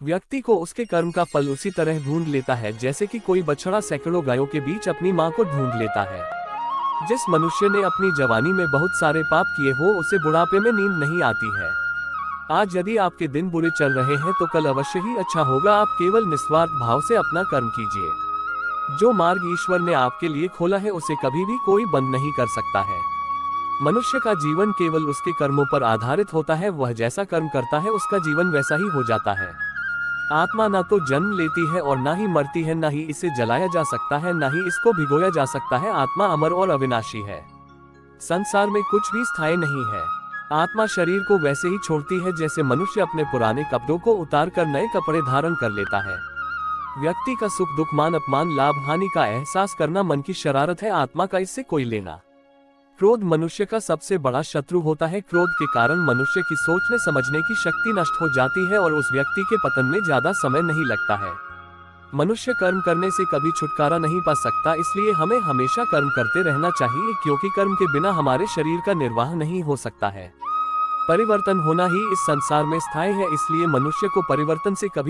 व्यक्ति को उसके कर्म का फल उसी तरह ढूंढ लेता है जैसे कि कोई बछड़ा सैकड़ों गायों के बीच अपनी मां को ढूंढ लेता है। जिस मनुष्य ने अपनी जवानी में बहुत सारे पाप किए हो उसे बुढ़ापे में नींद नहीं आती है। आज यदि आपके दिन बुरे चल रहे हैं तो कल अवश्य ही अच्छा होगा। आप केवल निस्वार्थ भाव से अपना कर्म कीजिए। जो मार्ग ईश्वर ने आपके लिए खोला है उसे कभी भी कोई बंद नहीं कर सकता है। मनुष्य का जीवन केवल उसके कर्मों पर आधारित होता है। वह जैसा कर्म करता है उसका जीवन वैसा ही हो जाता है। आत्मा ना तो जन्म लेती है और ना ही मरती है, ना ही इसे जलाया जा सकता है, ना ही इसको भिगोया जा सकता है। आत्मा अमर और अविनाशी है। संसार में कुछ भी स्थायी नहीं है। आत्मा शरीर को वैसे ही छोड़ती है जैसे मनुष्य अपने पुराने कपड़ों को उतार कर नए कपड़े धारण कर लेता है। व्यक्ति का सुख दुख मान अपमान लाभ हानि का एहसास करना मन की शरारत है। आत्मा का इससे कोई लेना। क्रोध मनुष्य का सबसे बड़ा शत्रु होता है। क्रोध के कारण मनुष्य की सोचने समझने की शक्ति नष्ट हो जाती है और उस व्यक्ति के पतन में ज्यादा समय नहीं लगता है। मनुष्य कर्म करने से कभी छुटकारा नहीं पा सकता, इसलिए हमें हमेशा कर्म करते रहना चाहिए, क्योंकि कर्म के बिना हमारे शरीर का निर्वाह नहीं हो सकता है। परिवर्तन होना ही इस संसार में स्थायी है, इसलिए मनुष्य को परिवर्तन से कभी